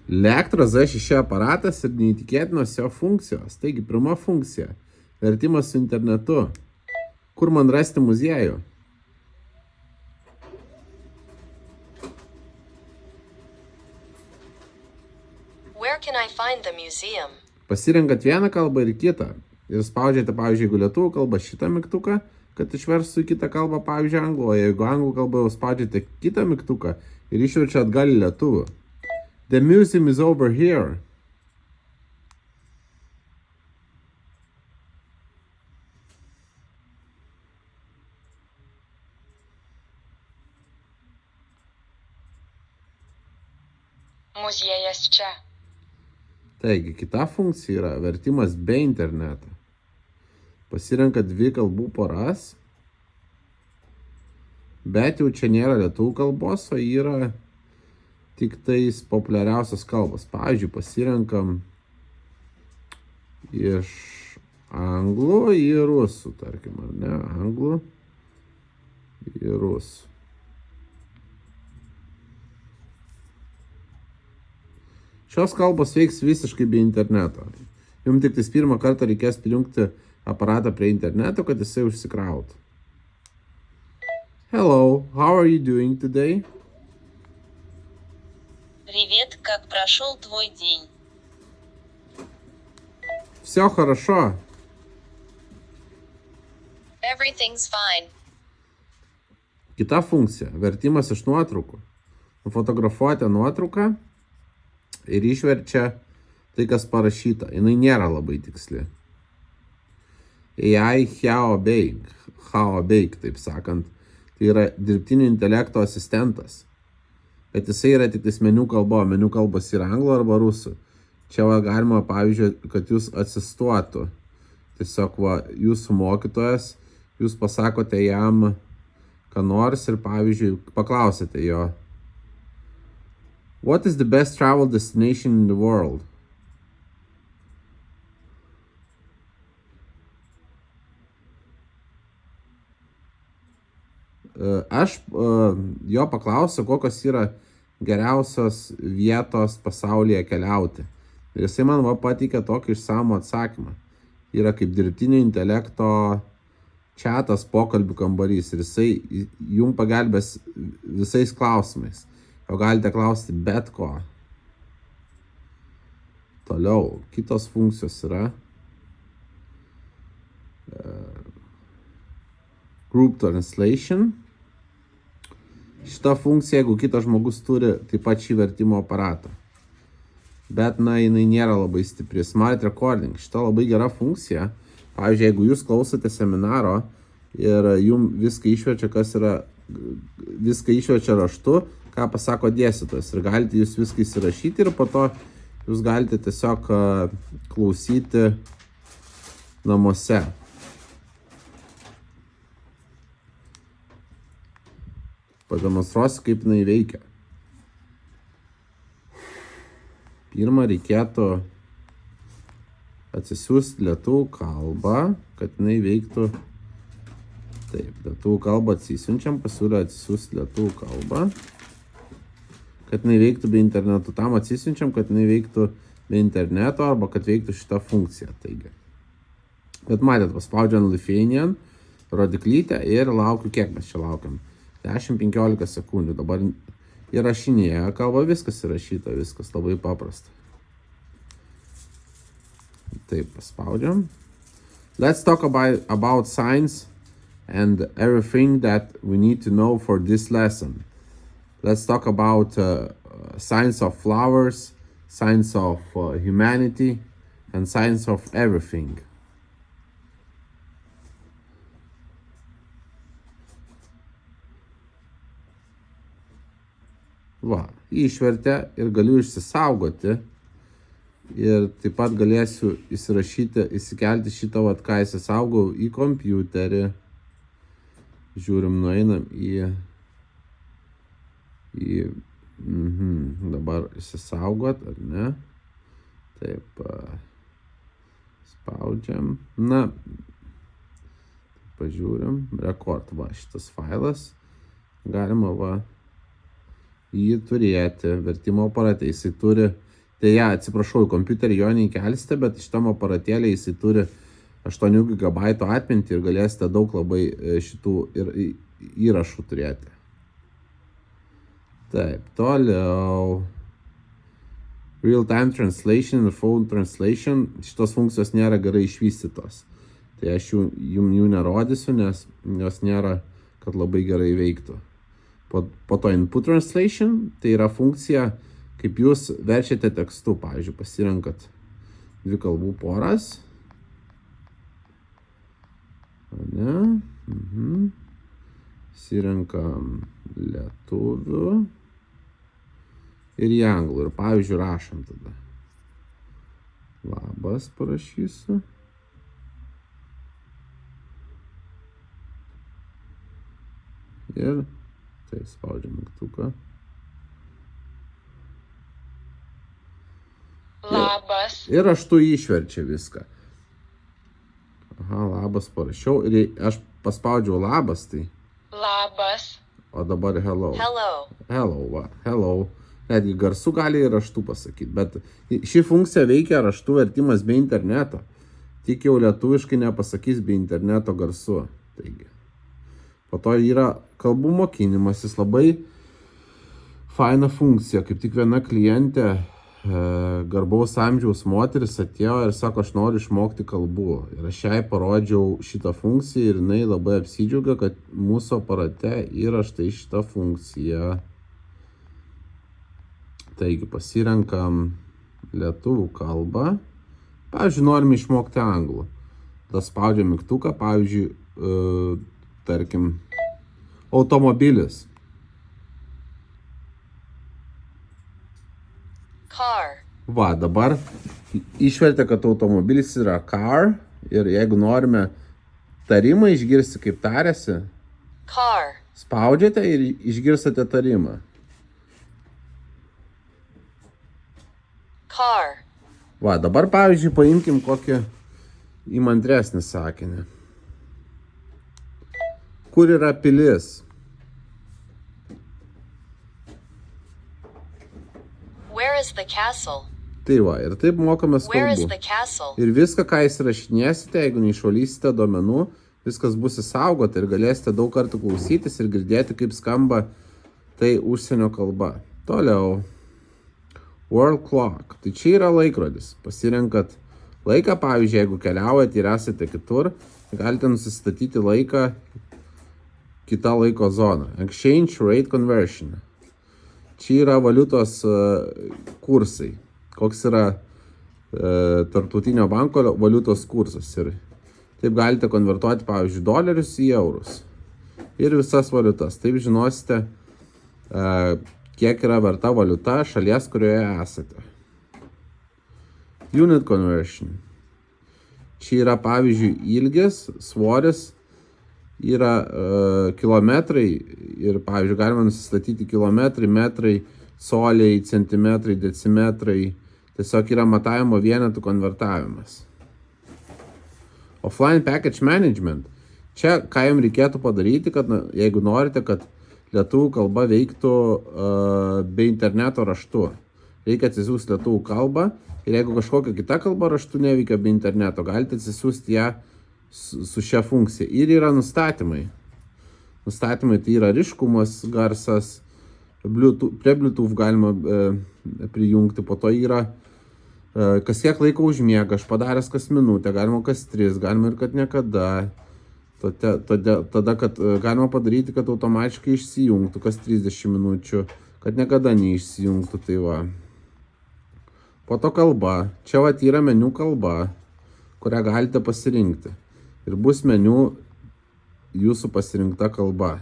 Elektros Z6 aparatas ir neįtikėtinos jo funkcijos. Taigi, pirma funkcija – vertimas su internetu. Kur man rasti muziejų? Where can I find the museum? Pasirenkat vieną kalbą ir kitą. Ir spaudžiate, pavyzdžiui, jeigu lietuvių kalba šitą mygtuką, kad išverstų į kitą kalbą, pavyzdžiui, anglų. O jeigu anglų kalbą jau spaudžiate kitą mygtuką ir išverčia atgal į lietuvių. The museum is over here. Muziejas čia. Taigi, kita funkcija yra vertimas be interneto. Pasirenka dvi kalbų poras, bet jau čia nėra lietuvių kalbos, o yra tik tais populiariausios kalbos. Pavyzdžiui, pasirenkam iš anglų į rusų, tarkim, ar ne? Anglų į rusų. Šios kalbos veiks visiškai be interneto. Jums tik tais pirmą kartą reikės prijungti aparatą prie interneto, kad jisai užsikrautų. Hello, how are you doing today? Привет, как прошел твой день? Всё хорошо. Everything's fine. Kita funkcija – vertimas iš nuotraukų. Nufotografuojate nuotrauką ir išverčia tai, kas parašyta. Jinai nėra labai tiksli. AI Haobeik, taip sakant. Tai yra dirbtinio intelekto asistentas. Bet jisai yra tik meniu kalba. Meniu kalbos yra anglų arba rusų. Čia va galima, pavyzdžiui, kad jūs asistuotų. Tiesiog va, jūsų mokytojas, jūs pasakote jam ką nors ir, pavyzdžiui, paklausėte jo. What is the best travel destination in the world? Aš jo paklausiu, kokios yra geriausios vietos pasaulyje keliauti. Ir jisai man pateikė tokį išsamų atsakymą. Yra kaip dirbtinio intelekto chatas pokalbių kambarys. Ir jisai jums pagelbės visais klausimais. O galite klausti bet ko. Toliau, kitos funkcijos yra Group Translation. Šita funkcija, jeigu kitas žmogus turi taip pat šį vertimo aparatą. Bet, jinai nėra labai stipri. Smart Recording. Šita labai gera funkcija. Pavyzdžiui, jeigu jūs klausote seminaro ir jums viską išverčia, viską išverčia raštu, ką pasako dėstytojas. Ir galite jūs viską įsirašyti ir po to jūs galite tiesiog klausyti namuose. Pademonstruosiu, kaip jinai veikia. Pirmą reikėtų atsisiųsti lietuvių kalbą, kad jinai veiktų. Taip, lietuvių kalbą atsisiunčiam, pasiūlė atsisiųsti lietuvių kalbą, kad jinai veiktų be interneto. Tam atsisiunčiam, kad jinai veiktų be interneto arba kad veiktų šitą funkciją. Taigi. Bet matėt, paspaudžiant Lithuanian rodiklytę ir laukiu, kiek mes čia laukiam. 10-15 sekundžių. Dabar įrašinėja kalba, viskas įrašyta, viskas labai paprasta. Taip, paspaudžiam. Let's talk about science and everything that we need to know for this lesson. Let's talk about science of flowers, science of humanity, and science of everything. Va, išvertė ir galiu išsisaugoti ir taip pat galėsiu įsikelti šitą, ką įsisaugau į kompiuterį. Žiūrim, nueinam dabar įsisaugot, ar ne? Taip, spaudžiam. Pažiūrim, rekord, va, šitas failas. Galima, va, jį turėti vertimo aparate. Jisai turi Deja, atsiprašau, į kompiuterį jo neįkelsite, bet šitam aparatėlį jisai turi 8 GB atmintį ir galėsite daug labai šitų įrašų turėti. Taip, toliau. Real-time translation ir phone translation. Šitos funkcijos nėra gerai išvystytos. Tai aš jų nerodysiu, nes jos nėra, kad labai gerai veiktų. Po to input translation, tai yra funkcija, kaip jūs verčiate tekstu. Pavyzdžiui, pasirenkat 2 kalbų poras. Pasirenkam lietuvių ir į anglų. Ir pavyzdžiui, rašom tada. Labas parašysiu. Ir tai spaudžiam mygtuką. Labas. Ir raštu išverčia viską. Aha, labas parašiau. Ir aš paspaudžiau labas, tai. Labas. O dabar hello. Hello. Hello, va. Hello. Netgi garsu gali ir raštu pasakyti. Bet ši funkcija veikia raštu vertimas be interneto. Tik jau lietuviškai nepasakys be interneto garsu. Taigi. Po to yra kalbų mokinimasis, labai faina funkcija. Kaip tik viena klientė, garbaus amžiaus moteris atėjo ir sako, aš noriu išmokti kalbų. Ir aš jai parodžiau šitą funkciją ir jinai labai apsidžiaugia, kad mūsų aparate yra štai šitą funkciją. Taigi pasirenkam lietuvių kalbą. Pavyzdžiui, norime išmokti anglų. Tada spaudžiam mygtuką, pavyzdžiui, tarkim, automobilis. Car. Va, dabar išvertė, kad automobilis yra car. Ir jeigu norime tarimą išgirsti, kaip tariasi, Car. spaudžiate ir išgirstate tarimą. Car. Va, dabar pavyzdžiui, paimkim kokį įmantresnį sakinį. Kur yra pilis? Where is the castle? Tai va, ir taip mokomės Where is kalbų. the castle? Ir viską, ką įsirašinėsite, jeigu neišvalysite duomenų, viskas bus įsaugota ir galėsite daug kartų klausytis ir girdėti, kaip skamba tai užsienio kalba. Toliau. World clock. Tai čia yra laikrodis. Pasirenkat laiką, pavyzdžiui, jeigu keliaujate ir esate kitur, galite nusistatyti laiką kitą laiko zoną. Exchange rate conversion. Čia yra valiutos kursai. Koks yra tarptautinio banko valiutos kursas. Ir taip galite konvertuoti, pavyzdžiui, dolerius į eurus. Ir visas valiutas. Taip žinosite, kiek yra verta valiuta šalies, kurioje esate. Unit conversion. Čia yra, pavyzdžiui, ilgis, svoris, yra kilometrai ir, pavyzdžiui, galima nusistatyti kilometrai, metrai, coliai, centimetrai, decimetrai. Tiesiog yra matavimo vienetų konvertavimas. Offline package management. Čia, ką jums reikėtų padaryti, kad jeigu norite, kad lietuvių kalba veiktų be interneto raštu. Reikia atsisiųsti lietuvių kalbą ir jeigu kažkokia kita kalba raštu neveikia be interneto, galite atsisiųsti ją su šia funkcija. Ir yra nustatymai. Nustatymai tai yra ryškumas, garsas, prie Bluetooth galima prijungti, po to yra kas kiek laiko užmiega, aš padaręs kas minutę, galima kas 3, galima ir kad niekada. Tada, kad galima padaryti, kad automatiškai išsijungtų kas 30 minučių, kad niekada neišsijungtų, tai va. Po to kalba. Čia va yra meniu kalba, kurią galite pasirinkti. Ir bus meniu jūsų pasirinkta kalba.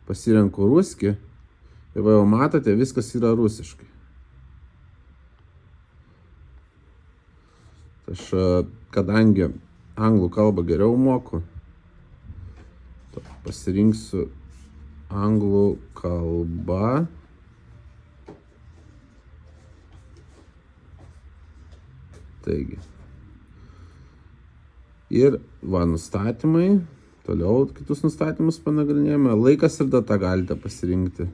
Pasirenku ruski ir va jau matote, viskas yra rusiškai. Aš, kadangi anglų kalbą geriau moku, pasirinksiu anglų kalbą. Taigi. Ir va, nustatymai. Toliau kitus nustatymus panagrinėjame. Laikas ir data galite pasirinkti.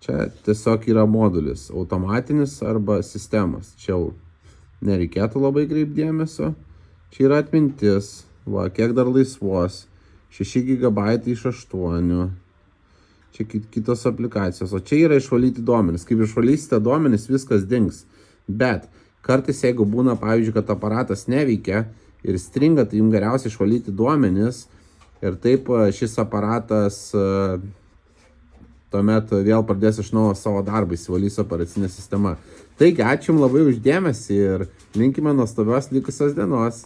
Čia tiesiog yra modulis, automatinis arba sistemos. Čia jau nereikėtų labai kreipdėmesio. Čia yra atmintis, va, kiek dar laisvos, 6 GB iš 8. Čia kitos aplikacijos, o čia yra išvalyti duomenys. Kaip išvalysite duomenys, viskas dings. Bet kartais, jeigu būna, pavyzdžiui, kad aparatas neveikia ir stringa, tai jums geriausia išvalyti duomenys ir taip šis aparatas tuomet vėl pradės iš naujo savo darbą, įsivalys operacinė sistema. Taigi, ačiū jums labai už dėmesį ir linkime nuostabios likusios dienos.